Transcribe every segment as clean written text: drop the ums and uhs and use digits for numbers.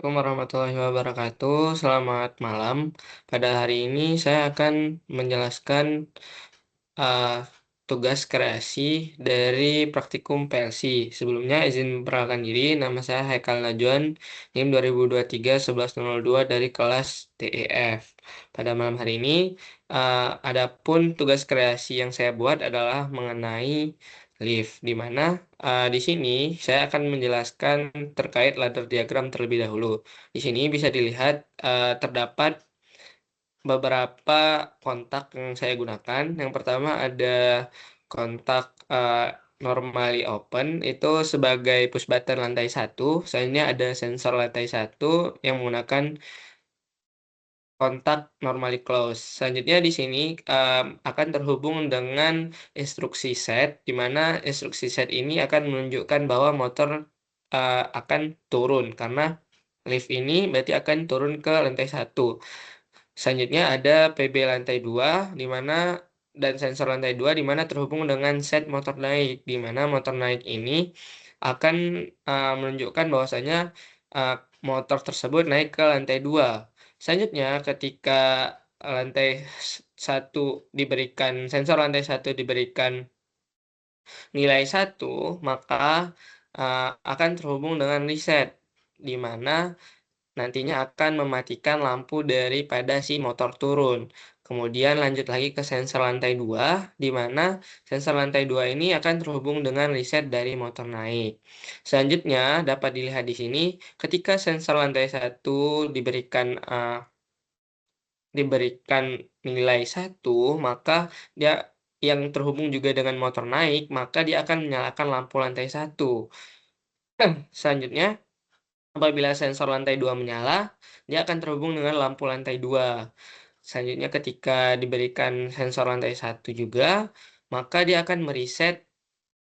Assalamualaikum warahmatullahi wabarakatuh. Selamat malam. Pada hari ini saya akan menjelaskan uh, tugas kreasi dari praktikum PLC. Sebelumnya izin memperkenalkan diri, nama saya Haikal Najwan, NIM 2023-1102 dari kelas TEF. Pada malam hari ini, adapun tugas kreasi yang saya buat adalah mengenai lift, di mana di sini saya akan menjelaskan terkait ladder diagram terlebih dahulu. Di sini bisa dilihat terdapat beberapa kontak yang saya gunakan. Yang pertama ada kontak normally open itu sebagai push button lantai satu. Selanjutnya ada sensor lantai satu yang menggunakan kontak normally close. Selanjutnya di sini akan terhubung dengan instruksi set, di mana instruksi set ini akan menunjukkan bahwa motor akan turun karena lift ini berarti akan turun ke lantai satu. Selanjutnya ada PB lantai 2 di mana dan sensor lantai 2 di mana terhubung dengan set motor naik, di mana motor naik ini akan menunjukkan bahwasanya uh, motor tersebut naik ke lantai 2. Selanjutnya ketika lantai satu diberikan sensor lantai satu diberikan nilai satu, maka akan terhubung dengan reset, di mana nantinya akan mematikan lampu daripada si motor turun. Kemudian lanjut lagi ke sensor lantai 2, di mana sensor lantai 2 ini akan terhubung dengan reset dari motor naik. Selanjutnya dapat dilihat di sini, ketika sensor lantai satu diberikan nilai satu, maka dia yang terhubung juga dengan motor naik, maka dia akan menyalakan lampu lantai satu. Selanjutnya, apabila sensor lantai 2 menyala, dia akan terhubung dengan lampu lantai 2. Selanjutnya ketika diberikan sensor lantai satu juga, maka dia akan mereset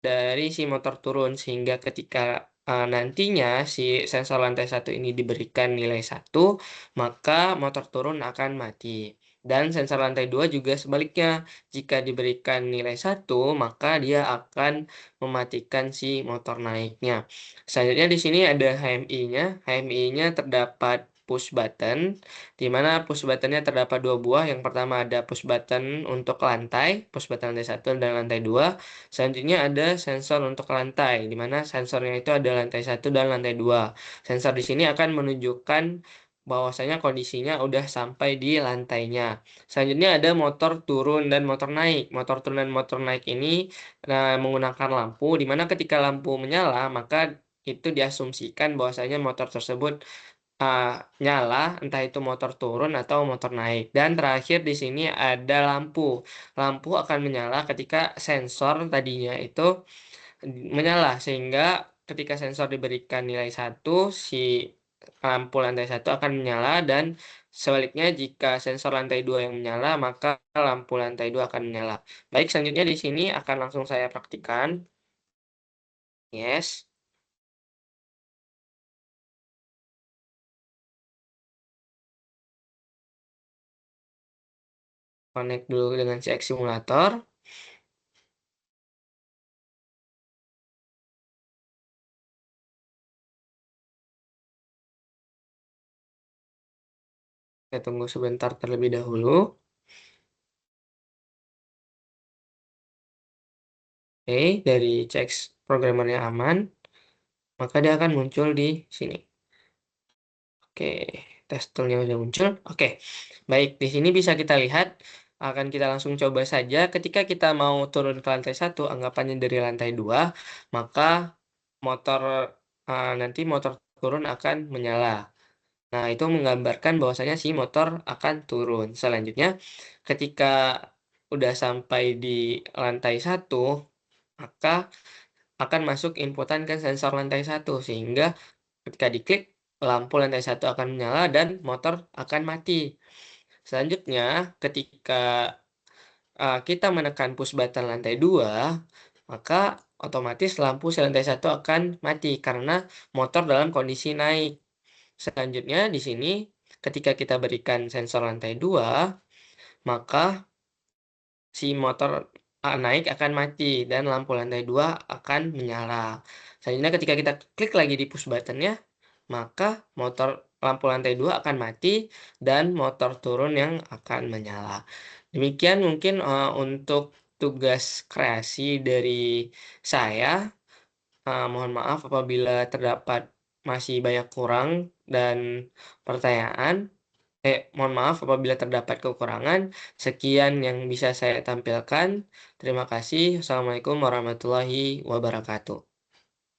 dari si motor turun sehingga ketika nantinya si sensor lantai satu ini diberikan nilai satu, maka motor turun akan mati. Dan sensor lantai 2 juga sebaliknya, jika diberikan nilai satu, maka dia akan mematikan si motor naiknya. Selanjutnya di sini ada HMI-nya. HMI-nya terdapat push button, di mana push buttonnya terdapat dua buah. Yang pertama ada push button untuk lantai, push button lantai satu dan lantai 2. Selanjutnya ada sensor untuk lantai, di mana sensornya itu ada lantai satu dan lantai 2. Sensor di sini akan menunjukkan bahwasanya kondisinya udah sampai di lantainya. Selanjutnya ada motor turun dan motor naik. Motor turun dan motor naik ini menggunakan lampu, di mana ketika lampu menyala, maka itu diasumsikan bahwasanya motor tersebut uh, nyala, entah itu motor turun atau motor naik. Dan terakhir di sini ada lampu. Lampu akan menyala ketika sensor tadinya itu menyala, sehingga ketika sensor diberikan nilai satu, si lampu lantai satu akan menyala, dan sebaliknya jika sensor lantai 2 yang menyala, maka lampu lantai 2 akan menyala. Baik, selanjutnya di sini akan langsung saya praktikkan. Yes, connect dulu dengan CX Simulator. Saya tunggu sebentar terlebih dahulu. Oke, dari CX programmernya aman, maka dia akan muncul di sini. Oke, tes toolnya sudah muncul. Oke, baik. Di sini bisa kita lihat, akan kita langsung coba saja. Ketika kita mau turun ke lantai satu, anggapannya dari lantai 2, maka motor nanti motor turun akan menyala. Nah, itu menggambarkan bahwasanya si motor akan turun. Selanjutnya, ketika udah sampai di lantai satu, maka akan masuk inputan ke sensor lantai satu, sehingga ketika diklik, lampu lantai satu akan menyala dan motor akan mati. Selanjutnya, ketika kita menekan push button lantai 2, maka otomatis lampu si lantai satu akan mati karena motor dalam kondisi naik. Selanjutnya, di sini ketika kita berikan sensor lantai 2, maka si motor naik akan mati dan lampu lantai 2 akan menyala. Selanjutnya ketika kita klik lagi di push buttonnya, maka motor lampu lantai 2 akan mati dan motor turun yang akan menyala. Demikian mungkin, untuk tugas kreasi dari saya. Mohon maaf apabila terdapat masih banyak kurang dan pertanyaan. Mohon maaf apabila terdapat kekurangan. Sekian yang bisa saya tampilkan. Terima kasih. Assalamualaikum warahmatullahi wabarakatuh.